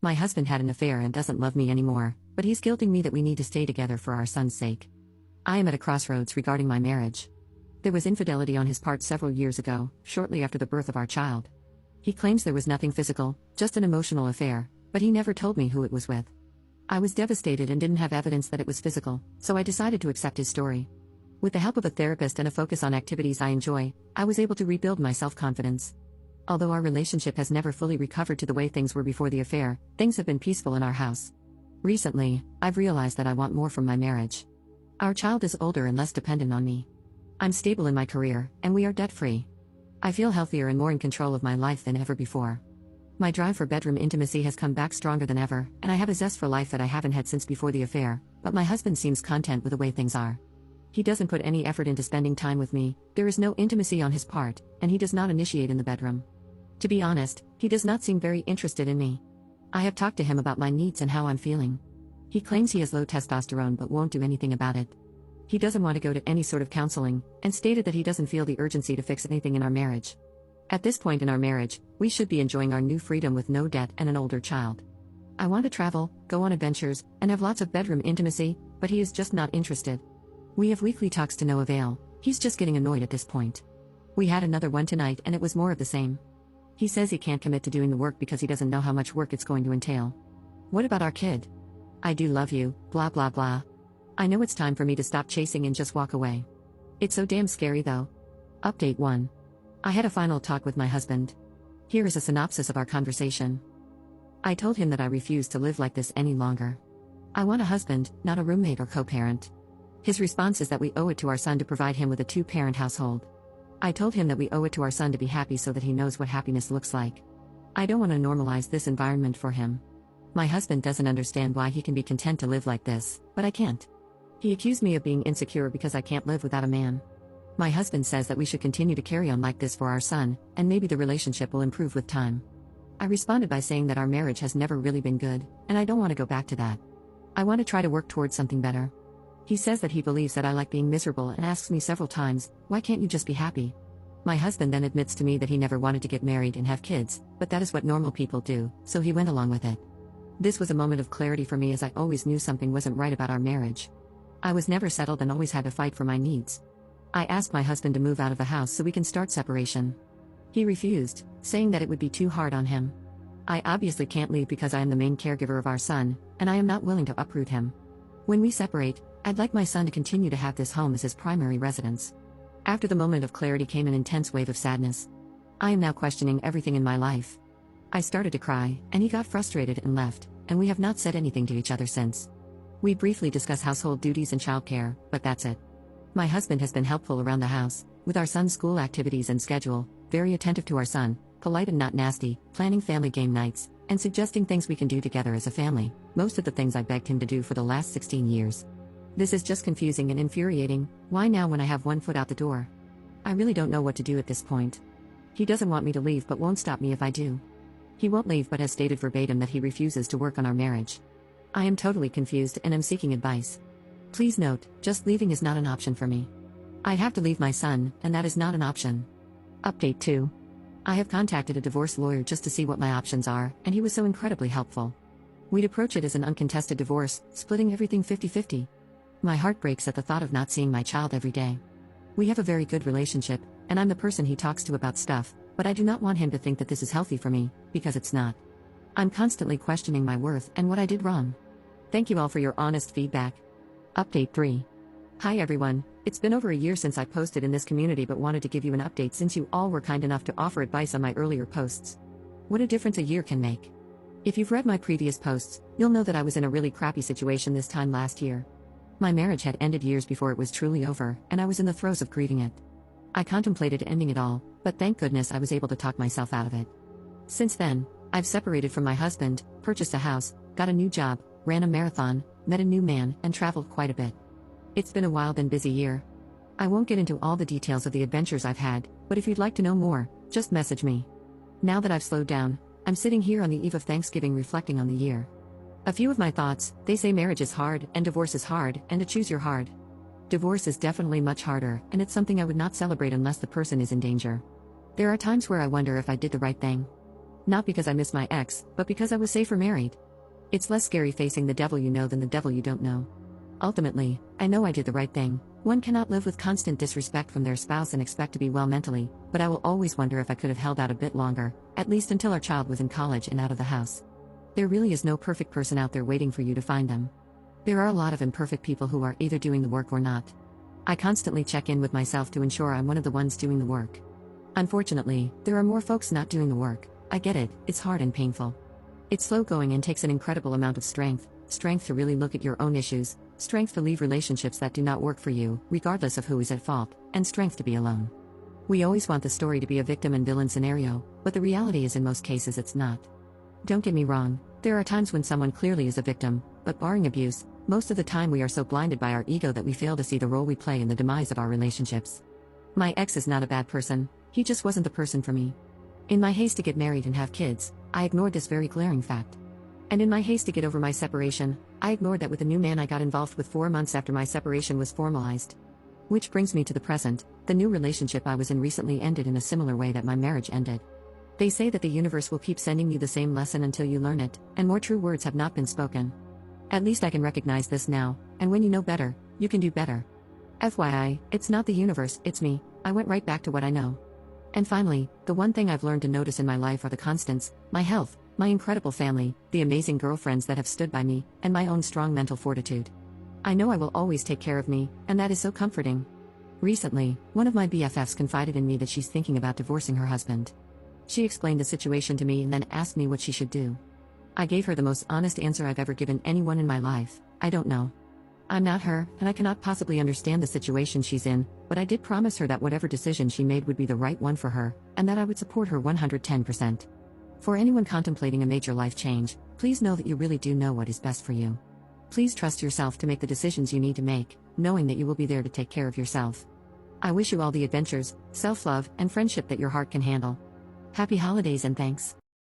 My husband had an affair and doesn't love me anymore, but he's guilting me that we need to stay together for our son's sake. I am at a crossroads regarding my marriage. There was infidelity on his part several years ago, shortly after the birth of our child. He claims there was nothing physical, just an emotional affair, but he never told me who it was with. I was devastated and didn't have evidence that it was physical, so I decided to accept his story. With the help of a therapist and a focus on activities I enjoy, I was able to rebuild my self-confidence. Although our relationship has never fully recovered to the way things were before the affair, things have been peaceful in our house. Recently, I've realized that I want more from my marriage. Our child is older and less dependent on me. I'm stable in my career, and we are debt-free. I feel healthier and more in control of my life than ever before. My drive for bedroom intimacy has come back stronger than ever, and I have a zest for life that I haven't had since before the affair, but my husband seems content with the way things are. He doesn't put any effort into spending time with me, there is no intimacy on his part, and he does not initiate in the bedroom. To be honest, he does not seem very interested in me. I have talked to him about my needs and how I'm feeling. He claims he has low testosterone but won't do anything about it. He doesn't want to go to any sort of counseling, and stated that he doesn't feel the urgency to fix anything in our marriage. At this point in our marriage, we should be enjoying our new freedom with no debt and an older child. I want to travel, go on adventures, and have lots of bedroom intimacy, but he is just not interested. We have weekly talks to no avail, he's just getting annoyed at this point. We had another one tonight and it was more of the same. He says he can't commit to doing the work because he doesn't know how much work it's going to entail. What about our kid? I do love you, blah blah blah. I know it's time for me to stop chasing and just walk away. It's so damn scary though. Update 1. I had a final talk with my husband. Here is a synopsis of our conversation. I told him that I refuse to live like this any longer. I want a husband, not a roommate or co-parent. His response is that we owe it to our son to provide him with a two-parent household. I told him that we owe it to our son to be happy so that he knows what happiness looks like. I don't want to normalize this environment for him. My husband doesn't understand why he can be content to live like this, but I can't. He accused me of being insecure because I can't live without a man. My husband says that we should continue to carry on like this for our son, and maybe the relationship will improve with time. I responded by saying that our marriage has never really been good, and I don't want to go back to that. I want to try to work towards something better. He says that he believes that I like being miserable and asks me several times, why can't you just be happy? My husband then admits to me that he never wanted to get married and have kids, but that is what normal people do, so he went along with it. This was a moment of clarity for me as I always knew something wasn't right about our marriage. I was never settled and always had to fight for my needs. I asked my husband to move out of the house so we can start separation. He refused, saying that it would be too hard on him. I obviously can't leave because I am the main caregiver of our son, and I am not willing to uproot him. When we separate, I'd like my son to continue to have this home as his primary residence. After the moment of clarity came an intense wave of sadness. I am now questioning everything in my life. I started to cry, and he got frustrated and left, and we have not said anything to each other since. We briefly discuss household duties and childcare, but that's it. My husband has been helpful around the house, with our son's school activities and schedule, very attentive to our son, polite and not nasty, planning family game nights, and suggesting things we can do together as a family, most of the things I begged him to do for the last 16 years. This is just confusing and infuriating. Why now when I have one foot out the door? I really don't know what to do at this point. He doesn't want me to leave but won't stop me if I do. He won't leave but has stated verbatim that he refuses to work on our marriage. I am totally confused and am seeking advice. Please note, just leaving is not an option for me. I'd have to leave my son, and that is not an option. Update 2. I have contacted a divorce lawyer just to see what my options are, and he was so incredibly helpful. We'd approach it as an uncontested divorce, splitting everything 50-50. My heart breaks at the thought of not seeing my child every day. We have a very good relationship, and I'm the person he talks to about stuff, but I do not want him to think that this is healthy for me, because it's not. I'm constantly questioning my worth and what I did wrong. Thank you all for your honest feedback. Update 3. Hi everyone, it's been over a year since I posted in this community but wanted to give you an update since you all were kind enough to offer advice on my earlier posts. What a difference a year can make. If you've read my previous posts, you'll know that I was in a really crappy situation this time last year. My marriage had ended years before it was truly over, and I was in the throes of grieving it. I contemplated ending it all, but thank goodness I was able to talk myself out of it. Since then, I've separated from my husband, purchased a house, got a new job, ran a marathon, met a new man, and traveled quite a bit. It's been a wild and busy year. I won't get into all the details of the adventures I've had, but if you'd like to know more, just message me. Now that I've slowed down, I'm sitting here on the eve of Thanksgiving reflecting on the year. A few of my thoughts: they say marriage is hard, and divorce is hard, and to choose you're hard. Divorce is definitely much harder, and it's something I would not celebrate unless the person is in danger. There are times where I wonder if I did the right thing. Not because I miss my ex, but because I was safer married. It's less scary facing the devil you know than the devil you don't know. Ultimately, I know I did the right thing. One cannot live with constant disrespect from their spouse and expect to be well mentally, but I will always wonder if I could have held out a bit longer, at least until our child was in college and out of the house. There really is no perfect person out there waiting for you to find them. There are a lot of imperfect people who are either doing the work or not. I constantly check in with myself to ensure I'm one of the ones doing the work. Unfortunately, there are more folks not doing the work. I get it, it's hard and painful. It's slow going and takes an incredible amount of strength to really look at your own issues, strength to leave relationships that do not work for you, regardless of who is at fault, and strength to be alone. We always want the story to be a victim and villain scenario, but the reality is in most cases it's not. Don't get me wrong, there are times when someone clearly is a victim, but barring abuse, most of the time we are so blinded by our ego that we fail to see the role we play in the demise of our relationships. My ex is not a bad person, he just wasn't the person for me. In my haste to get married and have kids, I ignored this very glaring fact. And in my haste to get over my separation, I ignored that with a new man I got involved with 4 months after my separation was formalized. Which brings me to the present. The new relationship I was in recently ended in a similar way that my marriage ended. They say that the universe will keep sending you the same lesson until you learn it, and more true words have not been spoken. At least I can recognize this now, and when you know better, you can do better. FYI, it's not the universe, it's me. I went right back to what I know. And finally, the one thing I've learned to notice in my life are the constants: my health, my incredible family, the amazing girlfriends that have stood by me, and my own strong mental fortitude. I know I will always take care of me, and that is so comforting. Recently, one of my BFFs confided in me that she's thinking about divorcing her husband. She explained the situation to me and then asked me what she should do. I gave her the most honest answer I've ever given anyone in my life: I don't know. I'm not her, and I cannot possibly understand the situation she's in, but I did promise her that whatever decision she made would be the right one for her, and that I would support her 110%. For anyone contemplating a major life change, please know that you really do know what is best for you. Please trust yourself to make the decisions you need to make, knowing that you will be there to take care of yourself. I wish you all the adventures, self-love, and friendship that your heart can handle. Happy holidays and thanks.